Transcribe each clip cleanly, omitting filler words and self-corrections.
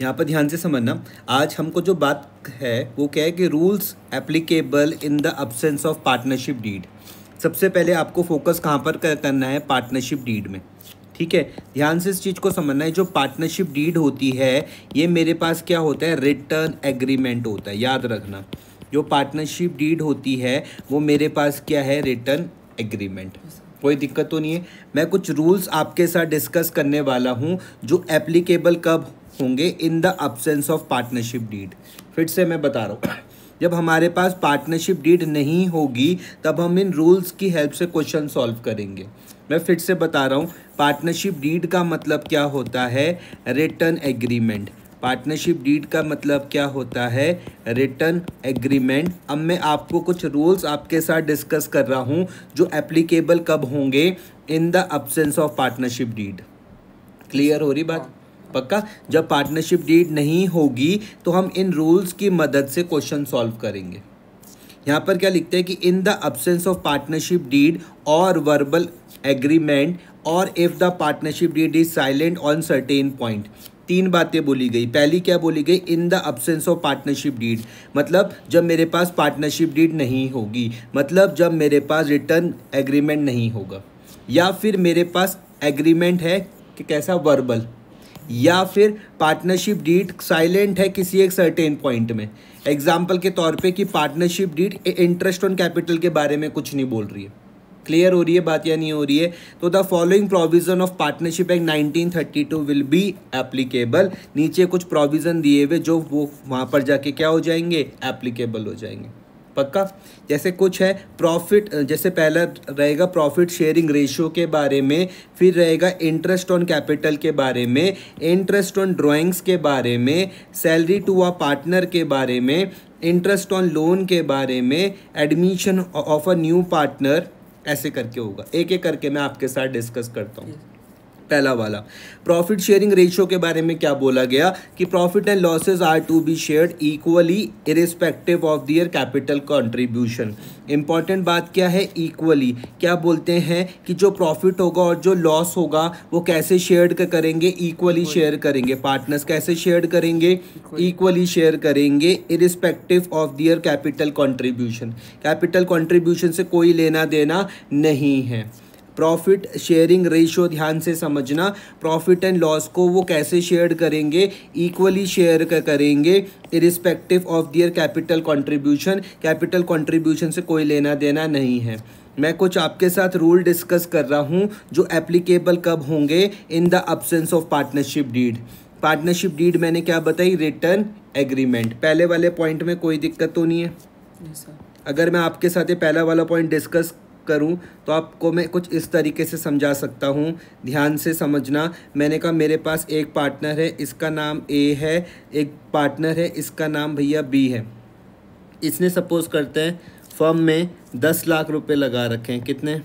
यहाँ पर ध्यान से समझना, आज हमको जो बात है वो क्या है कि rules applicable in the absence of partnership deed. सबसे पहले आपको फोकस कहाँ पर करना है? पार्टनरशिप डीड में। ठीक है, ध्यान से इस चीज़ को समझना है। जो पार्टनरशिप डीड होती है ये मेरे पास क्या होता है? रिटर्न एग्रीमेंट होता है। याद रखना, जो पार्टनरशिप डीड होती है वो मेरे पास क्या है? Return agreement. कोई दिक्कत तो नहीं है। मैं कुछ रूल्स आपके साथ डिस्कस करने वाला हूँ जो एप्लीकेबल कब होंगे? In the absence of partnership deed. फिर से मैं बता रहा हूँ, जब हमारे पास पार्टनरशिप डीड नहीं होगी तब हम इन रूल्स की हेल्प से क्वेश्चन सॉल्व करेंगे। मैं फिर से बता रहा हूँ, पार्टनरशिप डीड का मतलब क्या होता है? Return agreement. पार्टनरशिप डीड का मतलब क्या होता है? Return agreement. अब मैं आपको कुछ रूल्स आपके साथ डिस्कस कर रहा हूँ जो एप्लीकेबल कब होंगे? In the absence of partnership deed. क्लियर हो रही बात? पक्का? जब पार्टनरशिप डीड नहीं होगी तो हम इन रूल्स की मदद से क्वेश्चन सॉल्व करेंगे। यहाँ पर क्या लिखते हैं कि in the absence of partnership deed और वर्बल एग्रीमेंट और if the partnership deed is silent on certain point. तीन बातें बोली गई। पहली क्या बोली गई? In the absence of partnership deed, मतलब जब मेरे पास पार्टनरशिप डीड नहीं होगी, मतलब जब मेरे पास रिटर्न एग्रीमेंट नहीं होगा, या फिर मेरे पास एग्रीमेंट है कि कैसा? वर्बल, या फिर पार्टनरशिप डीड साइलेंट है किसी एक सर्टेन पॉइंट में। एग्जाम्पल के तौर पे कि partnership deed interest on capital के बारे में कुछ नहीं बोल रही है। क्लियर हो रही है बात या नहीं हो रही है? तो the following provision of partnership act 1932 will be applicable. नीचे कुछ प्रोविजन दिए हुए जो वो वहाँ पर जाके क्या हो जाएंगे? एप्लीकेबल हो जाएंगे। पक्का? जैसे कुछ है प्रॉफिट, जैसे पहला रहेगा प्रॉफिट शेयरिंग रेशियो के बारे में, फिर रहेगा इंटरेस्ट ऑन कैपिटल के बारे में, इंटरेस्ट ऑन ड्राइंग्स के बारे में, सैलरी टू अ पार्टनर के बारे में, इंटरेस्ट ऑन लोन के बारे में, admission of a new partner. ऐसे करके होगा, एक एक करके मैं आपके साथ डिस्कस करता हूँ। पहला वाला प्रॉफिट शेयरिंग रेशियो के बारे में क्या बोला गया कि profit and losses are to be shared equally irrespective of their capital contribution. Important बात क्या है? इक्वली। क्या बोलते हैं कि जो प्रॉफिट होगा और जो लॉस होगा वो कैसे शेयर करेंगे? इक्वली शेयर करेंगे। पार्टनर्स कैसे शेयर करेंगे? इक्वली शेयर करेंगे irrespective of their capital contribution. Capital contribution से कोई लेना देना नहीं है। प्रॉफिट शेयरिंग रेशियो ध्यान से समझना, प्रॉफिट एंड लॉस को वो कैसे शेयर करेंगे? इक्वली शेयर करेंगे irrespective of their capital contribution. Capital contribution से कोई लेना देना नहीं है। मैं कुछ आपके साथ रूल डिस्कस कर रहा हूँ जो एप्लीकेबल कब होंगे? In the absence of partnership deed. Partnership deed मैंने क्या बताई? Written agreement. पहले वाले पॉइंट में कोई दिक्कत तो नहीं है? अगर मैं आपके साथ ये पहला वाला पॉइंट डिस्कस करूं तो आपको मैं कुछ इस तरीके से समझा सकता हूं। ध्यान से समझना। मैंने कहा मेरे पास एक पार्टनर है, इसका नाम ए है, एक पार्टनर है, इसका नाम भैया बी है। इसने सपोज करते हैं फर्म में 10 लाख रुपए लगा रखे हैं। कितने?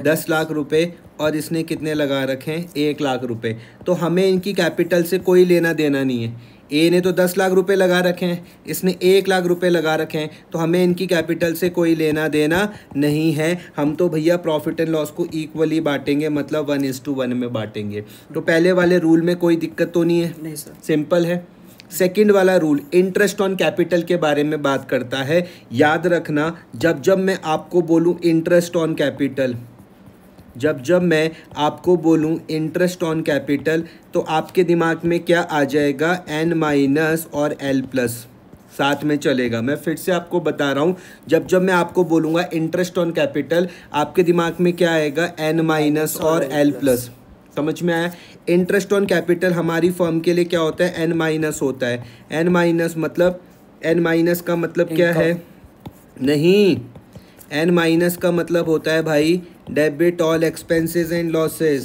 10 लाख रुपए। और इसने कितने लगा रखे हैं? 1 लाख रुपए। तो हमें इनकी कैपिटल से कोई लेना देना नहीं है। ए ने तो 10 लाख रुपए लगा रखे हैं, इसने 1 लाख रुपए लगा रखे हैं, तो हमें इनकी कैपिटल से कोई लेना देना नहीं है। हम तो भैया प्रॉफिट एंड लॉस को इक्वली बांटेंगे, मतलब 1:1 में बांटेंगे। तो पहले वाले रूल में कोई दिक्कत तो नहीं है? नहीं सर, सिंपल है। सेकंड वाला रूल इंटरेस्ट ऑन कैपिटल के बारे में बात करता है। याद रखना, जब जब मैं आपको बोलूँ इंटरेस्ट ऑन कैपिटल, जब मैं आपको बोलूं इंटरेस्ट ऑन कैपिटल, तो आपके दिमाग में क्या आ जाएगा? n माइनस और l प्लस साथ में चलेगा। मैं फिर से आपको बता रहा हूं, जब मैं आपको बोलूँगा इंटरेस्ट ऑन कैपिटल, आपके दिमाग में क्या आएगा? n माइनस और l प्लस। समझ में आया? इंटरेस्ट ऑन कैपिटल हमारी फर्म के लिए क्या होता है? n माइनस होता है। n माइनस मतलब, n माइनस का मतलब क्या है? नहीं, n माइनस का मतलब होता है भाई debit all expenses and losses.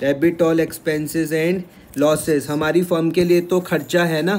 Debit all expenses and losses हमारी फर्म के लिए तो खर्चा है ना,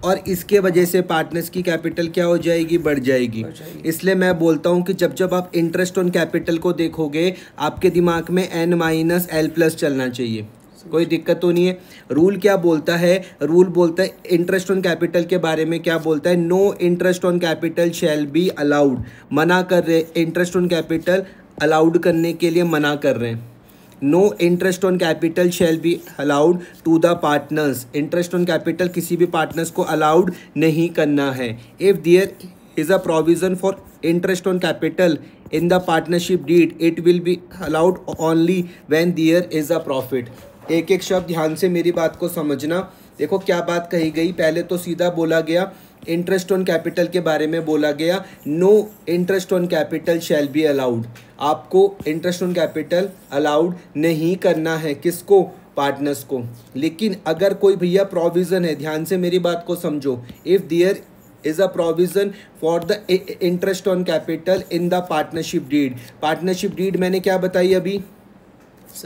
और इसके वजह से पार्टनर्स की कैपिटल क्या हो जाएगी? बढ़ जाएगी। इसलिए मैं बोलता हूँ कि जब जब आप इंटरेस्ट ऑन कैपिटल को देखोगे आपके दिमाग में n माइनस l प्लस चलना चाहिए। कोई दिक्कत तो नहीं है? रूल क्या बोलता है? रूल बोलता है इंटरेस्ट ऑन कैपिटल के बारे में क्या बोलता है? No interest on capital shall be allowed. मना कर रहे, इंटरेस्ट ऑन कैपिटल अलाउड करने के लिए मना कर रहे हैं। No interest on capital shall be allowed to the partners, interest on capital किसी भी पार्टनर्स को अलाउड नहीं करना है। If there is a provision for interest on capital in the partnership deed it will be allowed only when there is a profit. एक एक शब्द ध्यान से मेरी बात को समझना। देखो क्या बात कही गई, पहले तो सीधा बोला गया इंटरेस्ट ऑन कैपिटल के बारे में बोला गया, no interest on capital shall be allowed, आपको इंटरेस्ट ऑन कैपिटल अलाउड नहीं करना है, किसको, पार्टनर्स को। लेकिन अगर कोई भैया प्रोविज़न है, ध्यान से मेरी बात को समझो, if there is a provision for the interest on capital in the partnership deed, partnership deed मैंने क्या बताई अभी,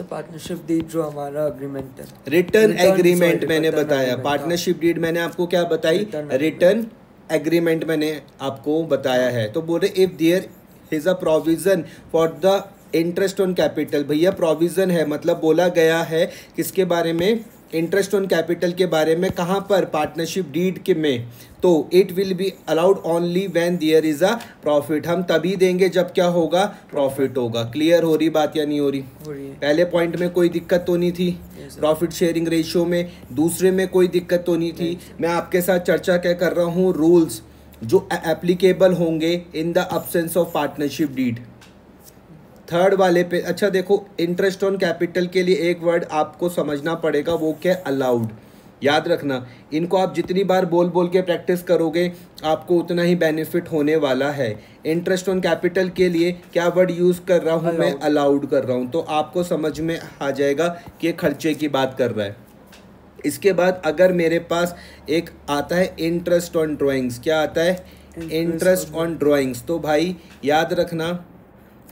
पार्टनरशिप डीड जो हमारा अग्रीमेंट है, रिटर्न एग्रीमेंट मैंने बताया, पार्टनरशिप डीड मैंने आपको क्या बताई, रिटर्न एग्रीमेंट मैंने आपको बताया है। तो बोले if there is a provision for the interest on capital, भैया प्रोविजन है मतलब बोला गया है किसके बारे में, इंटरेस्ट ऑन कैपिटल के बारे में, कहाँ पर, पार्टनरशिप डीड के में। तो it will be allowed only when there is a profit, हम तभी देंगे जब क्या होगा, प्रॉफिट होगा। क्लियर हो रही बात या नहीं हो रही? पहले पॉइंट में कोई दिक्कत तो नहीं थी, प्रॉफिट शेयरिंग रेशियो में, दूसरे में कोई दिक्कत तो नहीं थी। मैं आपके साथ चर्चा क्या कर रहा हूँ, रूल्स जो एप्लीकेबल होंगे in the absence of partnership deed. Third वाले पे अच्छा देखो, इंटरेस्ट ऑन कैपिटल के लिए एक वर्ड आपको समझना पड़ेगा, वो क्या, अलाउड। याद रखना, इनको आप जितनी बार बोल बोल के प्रैक्टिस करोगे आपको उतना ही बेनिफिट होने वाला है। इंटरेस्ट ऑन कैपिटल के लिए क्या वर्ड यूज़ कर रहा हूँ मैं, अलाउड कर रहा हूँ, तो आपको समझ में आ जाएगा कि ये खर्चे की बात कर रहा है। इसके बाद अगर मेरे पास एक आता है इंटरेस्ट ऑन ड्राइंग्स, क्या आता है, इंटरेस्ट ऑन ड्राइंग्स, तो भाई याद रखना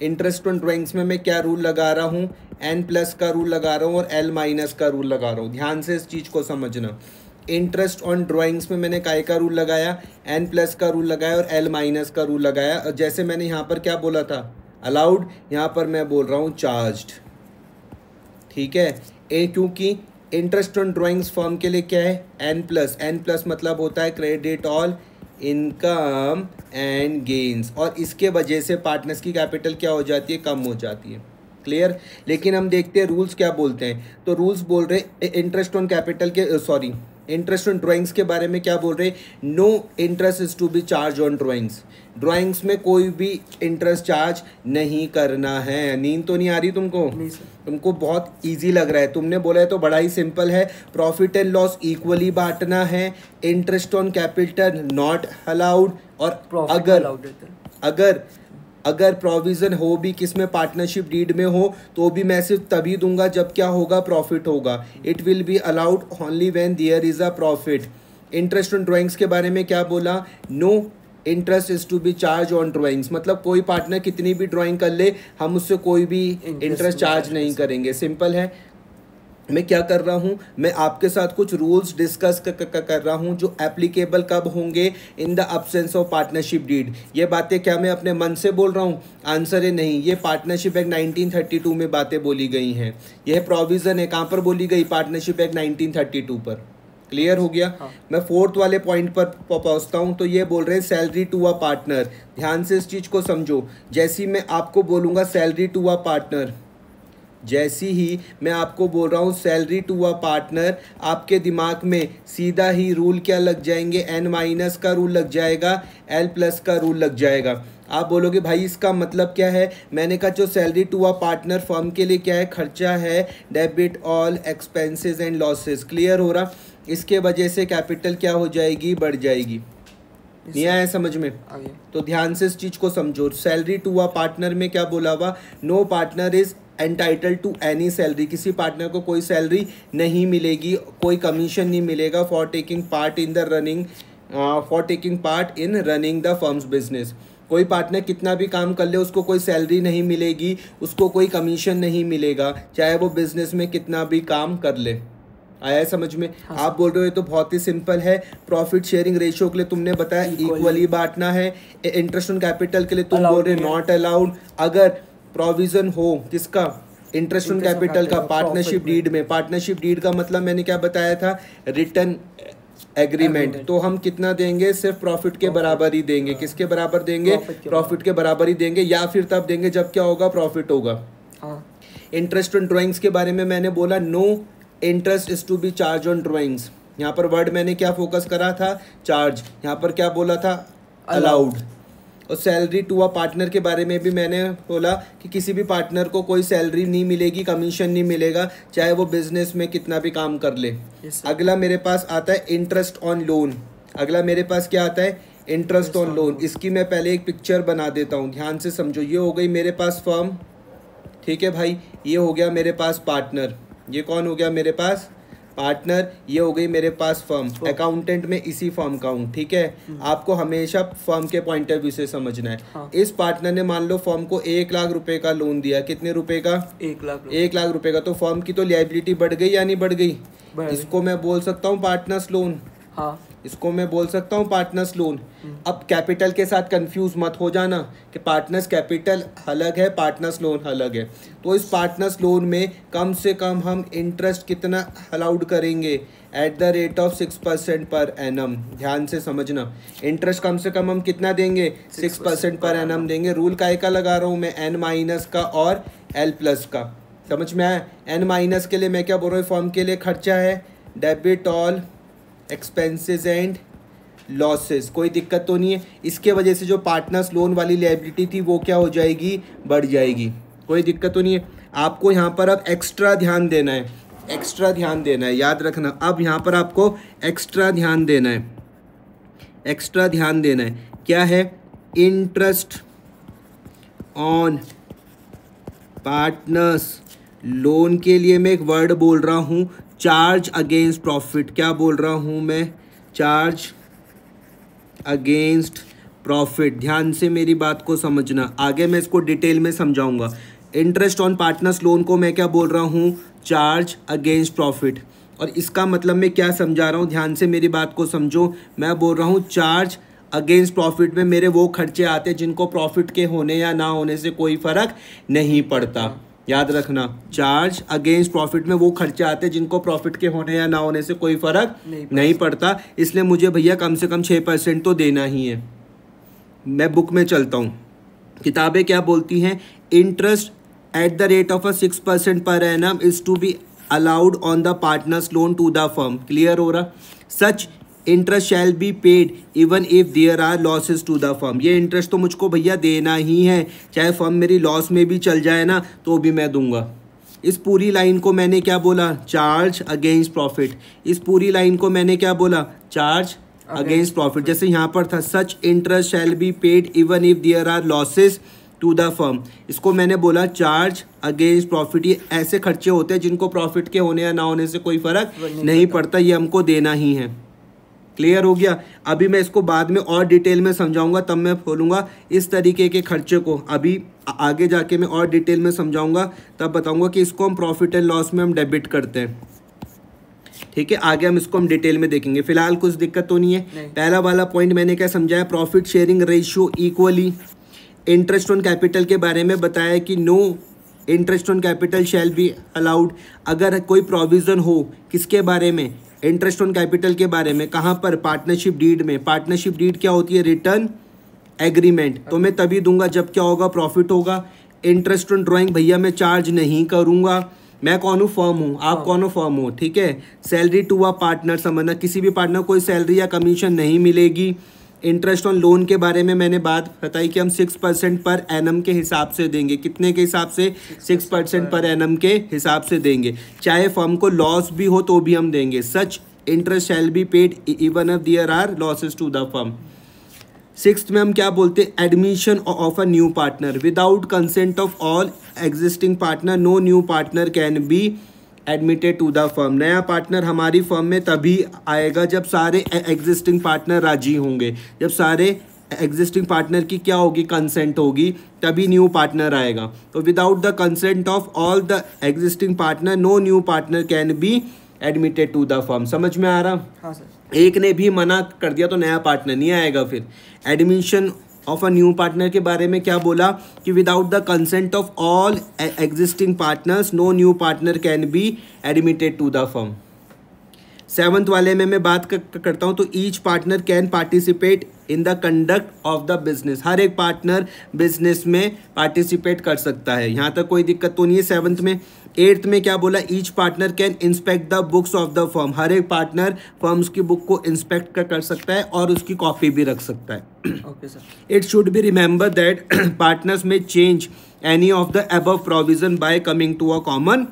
इंटरेस्ट ऑन ड्राइंग्स में मैं क्या रूल लगा रहा हूँ, n+ का रूल लगा रहा हूँ और l- का रूल लगा रहा हूँ। ध्यान से इस चीज़ को समझना, इंटरेस्ट ऑन ड्राइंग्स में मैंने काय का रूल लगाया, n+ का रूल लगाया और l- का रूल लगाया। और जैसे मैंने यहाँ पर क्या बोला था, अलाउड, यहाँ पर मैं बोल रहा हूँ चार्ज्ड। ठीक है, क्योंकि इंटरेस्ट ऑन ड्राइंग्स फर्म के लिए क्या है, n+ मतलब होता है credit all income and gains, और इसके वजह से पार्टनर्स की कैपिटल क्या हो जाती है, कम हो जाती है। क्लियर? लेकिन हम देखते हैं रूल्स क्या बोलते हैं, तो रूल्स बोल रहे इंटरेस्ट ऑन कैपिटल के सॉरी इंटरेस्ट ऑन ड्राइंग्स के बारे में क्या बोल रहे, no interest is to be charge on drawings, drawings में कोई भी इंटरेस्ट चार्ज नहीं करना है। नींद तो नहीं आ रही तुमको? नहीं सर। तुमको बहुत इजी लग रहा है, तुमने बोला है तो बड़ा ही सिंपल है, प्रॉफिट एंड लॉस इक्वली बांटना है, interest on capital not allowed, और अगर प्रोविज़न हो भी किस में, पार्टनरशिप डीड में हो, तो भी मैं सिर्फ तभी दूंगा जब क्या होगा, प्रॉफिट होगा। It will be allowed only when there is a profit. Interest on drawings के बारे में क्या बोला, no interest is to be charge on drawings, मतलब कोई पार्टनर कितनी भी ड्राइंग कर ले हम उससे कोई भी इंटरेस्ट चार्ज नहीं करेंगे। सिंपल है। मैं क्या कर रहा हूँ, मैं आपके साथ कुछ रूल्स डिस्कस कर रहा हूँ जो एप्लीकेबल कब होंगे, in the absence of partnership deed. ये बातें क्या मैं अपने मन से बोल रहा हूँ? आंसर है नहीं, ये पार्टनरशिप एक्ट 1932 में बातें बोली गई हैं। यह प्रोविज़न है, कहाँ पर बोली गई, पार्टनरशिप एक्ट 1932 पर। क्लियर हो गया? हाँ। मैं फोर्थ वाले पॉइंट पर पहुंचता हूं, तो ये बोल रहे हैं सैलरी टू अ पार्टनर। ध्यान से इस चीज़ को समझो, जैसी मैं आपको बोलूँगा सैलरी टू अ पार्टनर, जैसी ही मैं आपको बोल रहा हूँ सैलरी टू अ पार्टनर, आपके दिमाग में सीधा ही रूल क्या लग जाएंगे, n- का रूल लग जाएगा, l+ का रूल लग जाएगा। आप बोलोगे भाई इसका मतलब क्या है, मैंने कहा जो salary to a partner firm के लिए क्या है, खर्चा है, debit all expenses and losses. Clear हो रहा? इसके वजह से कैपिटल क्या हो जाएगी, बढ़ जाएगी। नहीं आया समझ में? तो ध्यान से इस चीज़ को समझो, सैलरी टू अ पार्टनर में क्या बोला हुआ, no partner is entitled to any salary, किसी पार्टनर को कोई सैलरी नहीं मिलेगी, कोई कमीशन नहीं मिलेगा for taking part in running the firm's business. कोई पार्टनर कितना भी काम कर ले उसको कोई सैलरी नहीं मिलेगी, उसको कोई कमीशन नहीं मिलेगा, चाहे वो बिजनेस में कितना भी काम कर ले। आया है समझ में? हाँ, आप बोल रहे हो ये तो बहुत ही सिंपल है, प्रॉफिट शेयरिंग रेशियो के लिए तुमने बताया इक्वली बांटना है, इंटरेस्ट ऑन कैपिटल के लिए तुम बोल रहे नॉट अलाउड। अगर प्रोविजन हो किसका, इंटरेस्ट ऑन कैपिटल का, पार्टनरशिप डीड में, पार्टनरशिप डीड का मतलब मैंने क्या बताया था, रिटर्न एग्रीमेंट, तो हम कितना देंगे, सिर्फ प्रॉफिट के बराबर ही देंगे। किसके बराबर देंगे, प्रॉफिट के बराबर ही देंगे, या फिर तब देंगे जब क्या होगा, प्रॉफिट होगा। इंटरेस्ट ऑन ड्राइंग्स के बारे में मैंने बोला no interest is to be charge on drawings. यहाँ पर वर्ड मैंने क्या फोकस करा था, चार्ज। यहाँ पर क्या बोला था, अलाउड। और सैलरी टू अ पार्टनर के बारे में भी मैंने बोला कि किसी भी पार्टनर को कोई सैलरी नहीं मिलेगी, कमीशन नहीं मिलेगा, चाहे वो बिजनेस में कितना भी काम कर ले। अगला मेरे पास आता है इंटरेस्ट ऑन लोन। अगला मेरे पास क्या आता है, इंटरेस्ट ऑन लोन। इसकी मैं पहले एक पिक्चर बना देता हूँ, ध्यान से समझो। ये हो गई मेरे पास फर्म, ठीक है भाई। ये हो गया मेरे पास पार्टनर। ये कौन हो गया मेरे पास, पार्टनर। ये हो गई मेरे पास फर्म। अकाउंटेंट में इसी फर्म का हूँ, ठीक है। आपको हमेशा फर्म के पॉइंट ऑफ व्यू से समझना है। हाँ। इस पार्टनर ने मान लो फर्म को 1 लाख रुपए का लोन दिया। कितने रुपए का, 1 लाख रुपए का। तो फर्म की तो लायबिलिटी बढ़ गई या नहीं बढ़ गई, इसको मैं बोल सकता हूँ पार्टनर्स लोन। हाँ, इसको मैं बोल सकता हूँ पार्टनर्स लोन। अब कैपिटल के साथ कंफ्यूज मत हो जाना कि पार्टनर्स कैपिटल अलग है, पार्टनर्स लोन अलग है। तो इस पार्टनर्स लोन में कम से कम हम इंटरेस्ट कितना अलाउड करेंगे, eight the rate of 6% per annum. ध्यान से समझना, इंटरेस्ट कम से कम हम कितना देंगे, 6% पर एनम देंगे। रूल काय का लगा रहा हूँ मैं, N- का और L+ का। समझ में आया। N- के लिए मैं क्या बोल रहा हूँ, फॉर्म के लिए खर्चा है, debit all expenses and losses. कोई दिक्कत तो नहीं है। इसके वजह से जो पार्टनर्स लोन वाली लायबिलिटी थी वो क्या हो जाएगी, बढ़ जाएगी। कोई दिक्कत तो नहीं है। आपको यहाँ पर अब एक्स्ट्रा ध्यान देना है, एक्स्ट्रा ध्यान देना है, याद रखना। अब यहाँ पर आपको एक्स्ट्रा ध्यान देना है, एक्स्ट्रा ध्यान देना है। क्या है, इंटरेस्ट ऑन पार्टनर्स लोन के लिए मैं एक वर्ड बोल रहा हूँ, चार्ज अगेंस्ट प्रॉफिट। क्या बोल रहा हूँ मैं, चार्ज अगेंस्ट प्रॉफिट। ध्यान से मेरी बात को समझना, आगे मैं इसको डिटेल में समझाऊंगा। इंटरेस्ट ऑन पार्टनर्स लोन को मैं क्या बोल रहा हूँ, चार्ज अगेंस्ट प्रॉफिट। और इसका मतलब मैं क्या समझा रहा हूँ, ध्यान से मेरी बात को समझो। मैं बोल रहा हूँ चार्ज अगेंस्ट प्रॉफिट में मेरे वो खर्चे आते हैं जिनको प्रॉफिट के होने या ना होने से कोई फर्क नहीं पड़ता। याद रखना, चार्ज अगेंस्ट प्रॉफिट में वो खर्चे आते हैं जिनको प्रॉफिट के होने या ना होने से कोई फर्क नहीं पड़ता। इसलिए मुझे भैया कम से कम 6% तो देना ही है। मैं बुक में चलता हूँ, किताबें क्या बोलती हैं, interest at the rate of 6% per annum is to be allowed on the partner's loan to the firm. Clear हो रहा। Such interest shall be paid even if there are losses to the firm. ये इंटरेस्ट तो मुझको भैया देना ही है, चाहे फर्म मेरी लॉस में भी चल जाए ना तो भी मैं दूंगा। इस पूरी लाइन को मैंने क्या बोला, चार्ज अगेंस्ट प्रॉफिट। इस पूरी लाइन को मैंने क्या बोला, चार्ज अगेंस्ट प्रॉफिट। जैसे यहाँ पर था, such interest shall be paid even if there are losses to the firm. इसको मैंने बोला चार्ज अगेंस्ट प्रॉफिट। ये ऐसे खर्चे होते हैं जिनको प्रॉफिट के होने या ना होने से कोई फर्क नहीं पड़ता, ये हमको देना ही है। क्लियर हो गया। अभी मैं इसको बाद में और डिटेल में समझाऊंगा, तब मैं बोलूँगा इस तरीके के खर्चे को। अभी आगे जाके मैं और डिटेल में समझाऊंगा, तब बताऊंगा कि इसको हम प्रॉफिट एंड लॉस में हम डेबिट करते हैं। ठीक है, आगे हम इसको हम डिटेल में देखेंगे। फिलहाल कुछ दिक्कत तो नहीं है। पहला वाला पॉइंट मैंने क्या समझाया, profit sharing ratio equally. Interest on capital के बारे में बताया कि no interest on capital shall be allowed. अगर कोई प्रोविज़न हो किसके बारे में, इंटरेस्ट ऑन कैपिटल के बारे में, कहाँ पर, पार्टनरशिप डीड में। पार्टनरशिप डीड क्या होती है, रिटर्न एग्रीमेंट। तो मैं तभी दूंगा जब क्या होगा, प्रॉफिट होगा। इंटरेस्ट ऑन ड्राइंग भैया मैं चार्ज नहीं करूंगा। मैं कौन हूँ, फर्म हूँ, आप कौन हो, फर्म हो, ठीक है। सैलरी टू अ पार्टनर, समझना किसी भी पार्टनर को कोई सैलरी या कमीशन नहीं मिलेगी। इंटरेस्ट ऑन लोन के बारे में मैंने बात बताई कि हम 6% पर एनम के हिसाब से देंगे। कितने के हिसाब से, 6% पर एनम के हिसाब से देंगे। चाहे फर्म को लॉस भी हो तो भी हम देंगे। Such interest shall be paid even if there are losses to the firm. 6th में हम क्या बोलते हैं, admission of a new partner without consent of all existing partner no new partner can be admitted to the firm. नया partner हमारी firm में तभी आएगा जब सारे एग्जिस्टिंग पार्टनर राजी होंगे, जब सारे एग्जिस्टिंग पार्टनर की क्या होगी, कंसेंट होगी, तभी न्यू पार्टनर आएगा। तो without the consent of all the existing partner no new partner can be admitted to the firm. समझ में आ रहा? हाँ सर। एक ने भी मना कर दिया तो नया पार्टनर नहीं आएगा। फिर admission of a new partner के बारे में क्या बोला कि without the consent of all existing partners no new partner can be admitted to the firm. 7th वाले में मैं बात करता हूँ तो each partner can participate in the conduct of the business. हर एक पार्टनर बिजनेस में पार्टिसिपेट कर सकता है, यहाँ तक कोई दिक्कत तो नहीं है 7th में। 8th में क्या बोला, each partner can inspect the books of the firm. हर एक पार्टनर फर्म्स की बुक को इंस्पेक्ट कर सकता है और उसकी कॉपी भी रख सकता है। Okay sir. It should be remember that partners में change any of the above provision by coming to a common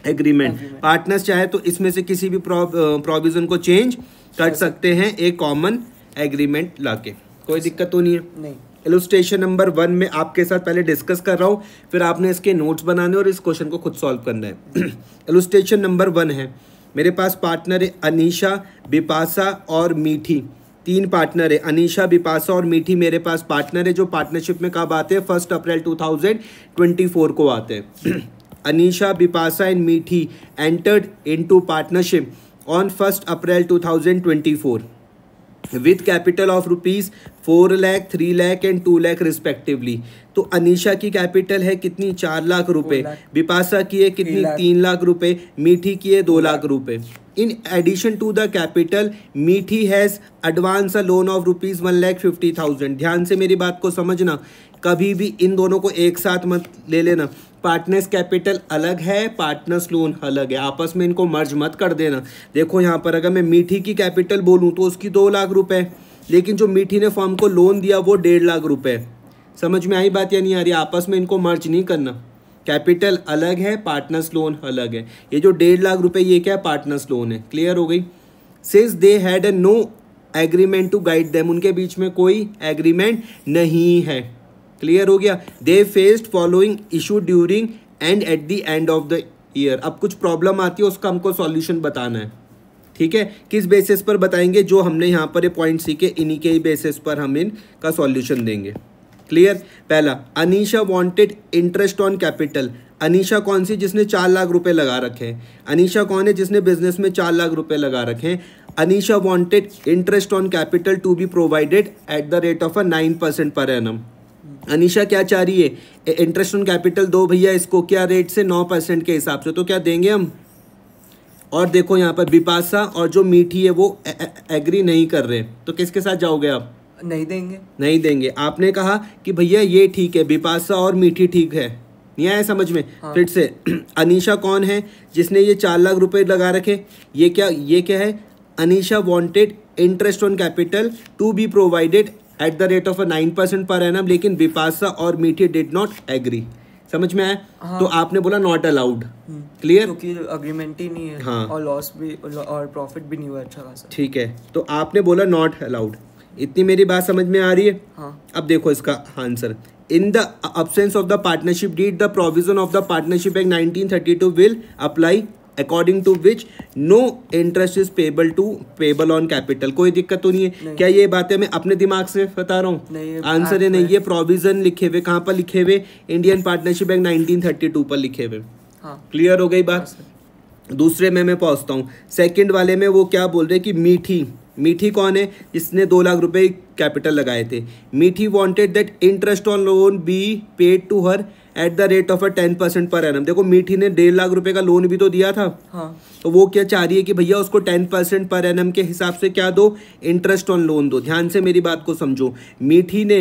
agreement. Partners चाहे तो इसमें से किसी भी प्रोविजन को चेंज कर सकते हैं एक कॉमन एग्रीमेंट लाके, कोई दिक्कत तो नहीं है। नहीं। इलस्ट्रेशन नंबर 1 में आपके साथ पहले डिस्कस कर रहा हूँ, फिर आपने इसके नोट्स बनाने और इस क्वेश्चन को खुद सॉल्व करना है। इलस्ट्रेशन नंबर 1 है, मेरे पास पार्टनर है अनीशा, बिपाशा और मीठी। 3 पार्टनर है, अनीशा, बिपाशा और मीठी मेरे पास पार्टनर है जो पार्टनरशिप में कब आते हैं, 1 अप्रैल 2024 को आते हैं। अनीशा, बिपाशा एंड मीठी entered into partnership on 1 April 2024 with capital of rupees 4 lakh, 3 lakh and 2 lakh respectively. तो अनीशा की कैपिटल है कितनी, 4 लाख रुपए, बिपाशा की है कितनी, 3 लाख रुपए, मीठी की है 2 लाख रुपए। In addition to the capital Mithi has advance a loan of rupees 1,50,000। ध्यान से मेरी बात को समझना, कभी भी इन दोनों को एक साथ मत ले लेना। पार्टनर्स कैपिटल अलग है, पार्टनर्स लोन अलग है, आपस में इनको मर्ज मत कर देना। देखो यहाँ पर अगर मैं मीठी की कैपिटल बोलूँ तो उसकी 2 लाख रुपए, लेकिन जो मीठी ने फर्म को लोन दिया वो 1.5 लाख रुपए। समझ में आई बात या नहीं आ रही? आपस में इनको मर्ज नहीं करना। कैपिटल अलग है, पार्टनर्स लोन अलग है। ये जो 1.5 लाख रुपए ये क्या है, पार्टनर्स लोन है। क्लियर हो गई? Since they had a no agreement to guide them, उनके बीच में कोई एग्रीमेंट नहीं है। क्लियर हो गया? दे faced following issue during and at the end of the year. अब कुछ प्रॉब्लम आती है, उसका हमको सॉल्यूशन बताना है। ठीक है, किस बेसिस पर बताएंगे, जो हमने यहाँ पर ये पॉइंट सीखे इन्हीं के ही बेसिस पर हम इनका सॉल्यूशन देंगे। क्लियर? पहला, Anisha wanted interest on capital. Anisha कौन सी, जिसने 4 लाख रुपए लगा रखे हैं। अनीशा कौन है, जिसने बिजनेस में 4 लाख रुपए लगा रखे हैं। Anisha wanted interest on capital to be provided at the rate of 9% per annum. Anisha क्या चाह रही है, इंटरेस्ट ऑन कैपिटल दो भैया इसको, क्या रेट से, 9% के हिसाब से। तो क्या देंगे हम। और देखो यहाँ पर बिपाशा और जो मीठी है वो एग्री नहीं कर रहे, तो किसके साथ जाओगे आप? नहीं देंगे। नहीं देंगे। आपने कहा कि भैया ये ठीक है, बिपाशा और मीठी ठीक है, नहीं आया समझ में? हाँ। फिर से अनीशा कौन है, जिसने ये 4 लाख रुपए लगा रखे, ये क्या है, Anisha wanted interest on capital to be provided at the rate of 9% per annum, लेकिन बिपाशा और मीठी डिड नॉट एग्री। समझ में आया? हाँ। तो आपने बोला नॉट अलाउड। क्लियर? क्योंकि अग्रीमेंट ही नहीं है। हाँ। और लॉस भी और प्रॉफिट भी नहीं हुआ अच्छा खासा। ठीक है, तो आपने बोला नॉट अलाउड। इतनी मेरी बात समझ में आ रही है? हाँ। अब देखो इसका answer, in the absence of the partnership deed the provision of the partnership act 1932 will apply according to which no interest is payable on capital. कोई दिक्कत तो नहीं है? नहीं। क्या ये बातें मैं अपने दिमाग से बता रहा हूँ? आंसर है नहीं, ये प्रोविजन लिखे हुए कहाँ पर लिखे हुए, इंडियन पार्टनरशिप एक्ट 1932 पर लिखे हुए। हाँ। क्लियर हो गई बात? दूसरे में मैं पहुंचता हूँ, सेकंड वाले में वो क्या बोल रहे कि मीठी कौन है, जिसने 2 लाख रुपए कैपिटल लगाए थे। Mithi wanted that interest on loan be paid to her at the rate of 10% per annum. देखो मीठी ने 1.5 लाख रुपए का लोन भी तो दिया था। हाँ। तो वो क्या चाह रही है कि भैया उसको 10% पर एनम के हिसाब से क्या दो, इंटरेस्ट ऑन लोन दो। ध्यान से मेरी बात को समझो, मीठी ने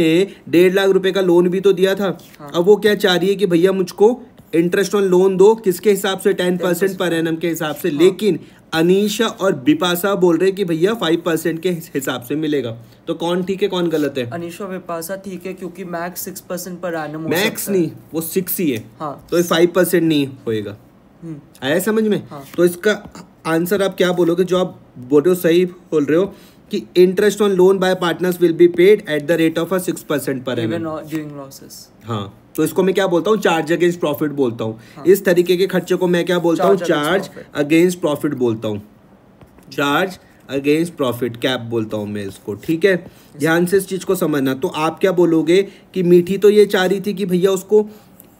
1.5 लाख रुपए का लोन भी तो दिया था। हाँ। अब वो क्या चाह रही है कि भैया मुझको इंटरेस्ट ऑन लोन दो, किसके हिसाब से, 10% पर एनम के हिसाब से। हाँ। लेकिन अनीशा और बिपाशा बोल रहे कि भैया 5% के हिसाब से मिलेगा। तो कौन ठीक है, कौन गलत है? अनीशा और बिपाशा ठीक है, क्योंकि मैक्स 6% पर एनम हो मैक्स सकता है। नहीं, वो 6 ही है। हाँ। तो 5% नहीं होएगा। आया समझ में? हाँ। तो इसका आंसर आप क्या बोलोगे, जो आप बोल रहे हो सही बोल रहे हो कि interest on loan by partners will be paid eight the rate of 6% per annum during losses. हाँ, तो इसको मैं क्या बोलता हूँ, चार्ज अगेंस्ट प्रॉफिट बोलता हूँ। हाँ। इस तरीके के खर्चे को मैं क्या बोलता हूँ, चार्ज अगेंस्ट प्रॉफिट बोलता हूँ। चार्ज अगेंस्ट प्रॉफिट कैप बोलता हूँ मैं इसको। ठीक है, ध्यान से इस चीज को समझना। तो आप क्या बोलोगे कि मीठी तो ये चाह रही थी कि भैया उसको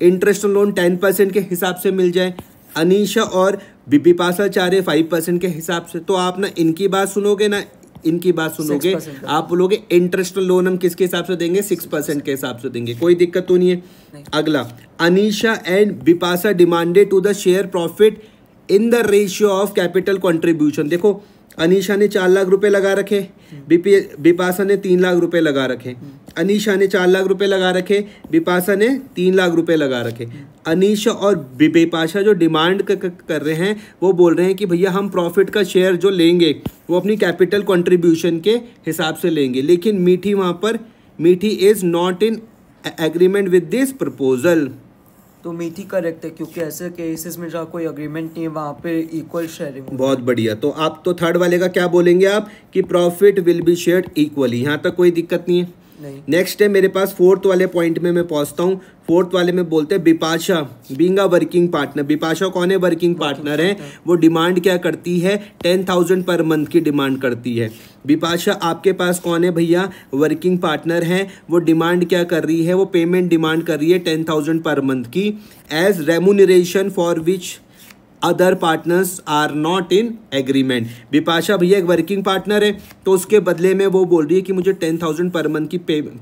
इंटरेस्ट ऑन लोन 10% के हिसाब से मिल जाए, अनीशा और बिपाशा चाह रहे 5% के हिसाब से। तो आप ना इनकी बात सुनोगे ना इनकी बात सुनोगे, आप बोलोगे इंटरेस्ट लोन हम किसके हिसाब से देंगे, 6% के हिसाब से देंगे। कोई दिक्कत तो नहीं है? नहीं। अगला, Anisha and Bipasha demanded to the share profit in the ratio of capital contribution. देखो अनीशा ने 4 लाख रुपए लगा रखे, बिपाशा ने 3 लाख रुपए लगा रखे। अनीशा ने 4 लाख रुपए लगा रखे, बिपाशा ने 3 लाख रुपए लगा रखे। अनीशा और बिपाशा जो डिमांड कर रहे हैं वो बोल रहे हैं कि भैया हम प्रॉफिट का शेयर जो लेंगे वो अपनी कैपिटल कंट्रीब्यूशन के हिसाब से लेंगे, लेकिन मीठी वहाँ पर मीठी is not in agreement with this proposal. तो मीठी करेक्ट है, क्योंकि ऐसे केसेस में जहाँ कोई अग्रीमेंट नहीं है वहाँ पे इक्वल शेयरिंग। बहुत बढ़िया। तो आप तो थर्ड वाले का क्या बोलेंगे आप कि profit will be shared equally, यहाँ तक कोई दिक्कत नहीं है। नेक्स्ट है मेरे पास फोर्थ वाले पॉइंट में मैं पहुंचता हूँ। फोर्थ वाले में बोलते हैं Bipasha being a working partner. Bipasha कौन है? वर्किंग पार्टनर है। वो डिमांड क्या करती है? 10,000 पर मंथ की डिमांड करती है। बिपाशा आपके पास कौन है भैया? वर्किंग पार्टनर है। वो डिमांड क्या कर रही है? वो पेमेंट डिमांड कर रही है 10,000 पर मंथ की as remuneration for which other partners are not in agreement. Bipasha भैया एक वर्किंग पार्टनर है, तो उसके बदले में वो बोल रही है कि मुझे 10,000 पर मंथ की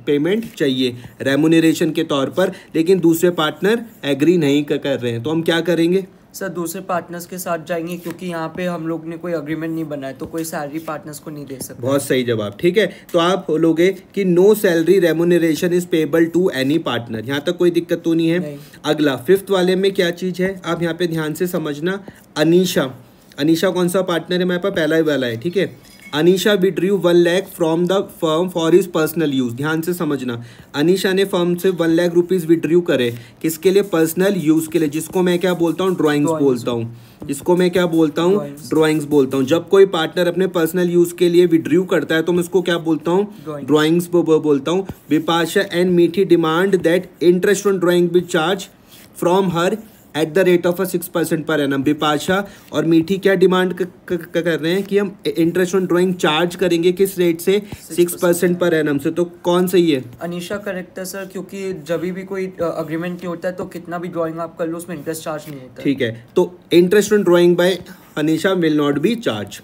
पेमेंट चाहिए रेमुनरेशन के तौर पर, लेकिन दूसरे पार्टनर एग्री नहीं कर रहे हैं। तो हम क्या करेंगे सर? दूसरे पार्टनर्स के साथ जाएंगे, क्योंकि यहाँ पे हम लोग ने कोई अग्रीमेंट नहीं बनाया, तो कोई सैलरी पार्टनर्स को नहीं दे सकते। बहुत सही जवाब, ठीक है। तो आप बोलोगे कि no salary remuneration is payable to any partner. यहाँ तक कोई दिक्कत तो नहीं है। नहीं। अगला फिफ्थ वाले में क्या चीज़ है आप यहाँ पे ध्यान से समझना। अनीशा, अनीशा कौन सा पार्टनर है? मेरे पास पहला ही वाला है, ठीक है। Anisha withdrew 1 lakh from the firm for his personal use. ध्यान से समझना, अनीशा ने फर्म से 1 लाख रुपीज विड्रू करे, किसके लिए? पर्सनल यूज के लिए, जिसको मैं क्या बोलता हूँ? ड्राइंग्स बोलता हूँ। इसको मैं क्या बोलता हूँ? ड्राइंग्स बोलता हूँ। जब कोई पार्टनर अपने पर्सनल यूज के लिए विड्रू करता है तो मैं उसको क्या बोलता हूँ? ड्राइंग्स बोलता हूँ। बिपाशा एंड मीठी demand that interest on drawing B charge from her at the rate of 6% per annum. Bipasha और मीठी क्या डिमांड कर रहे हैं कि हम इंटरेस्ट ऑन ड्राइंग चार्ज करेंगे, किस रेट से? 6% पर एनम से। तो कौन सही है? अनीशा करेक्ट है सर, क्योंकि जब भी कोई अग्रीमेंट नहीं होता है तो कितना भी ड्राइंग आप कर लो उसमें इंटरेस्ट चार्ज नहीं होता। ठीक है, तो interest on drawing by Anisha will not be charge.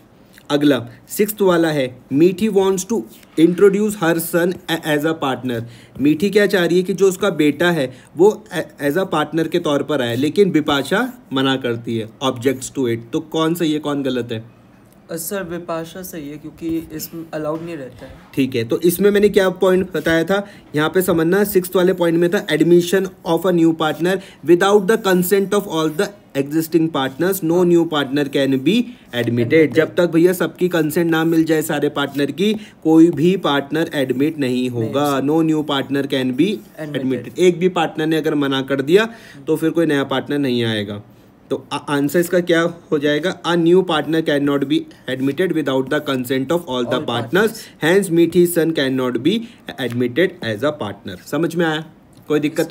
अगला सिक्स्थ वाला है Mithi wants to introduce her son as a partner. Mithi क्या चाह रही है कि जो उसका बेटा है वो एज अ पार्टनर के तौर पर आए, लेकिन बिपाशा मना करती है, ऑब्जेक्ट्स टू इट। तो कौन सही है, कौन गलत है? सर बिपाशा सही है, क्योंकि इसमें अलाउड नहीं रहता है। ठीक है, तो इसमें मैंने क्या पॉइंट बताया था यहाँ पे समझना। सिक्स्थ वाले पॉइंट में था admission of a new partner without the consent of all the existing partners no new partner can be admitted. जब तक भैया सबकी कंसेंट ना मिल जाए सारे पार्टनर की, कोई भी पार्टनर एडमिट नहीं होगा। No new partner can be admitted. एक भी पार्टनर ने अगर मना कर दिया तो फिर कोई नया पार्टनर नहीं आएगा। तो आंसर इसका क्या हो जाएगा? A new partner can not be admitted without the consent of all the partners, hence Mithi son can not be admitted as a partner. समझ में आया? कोई दिक्कत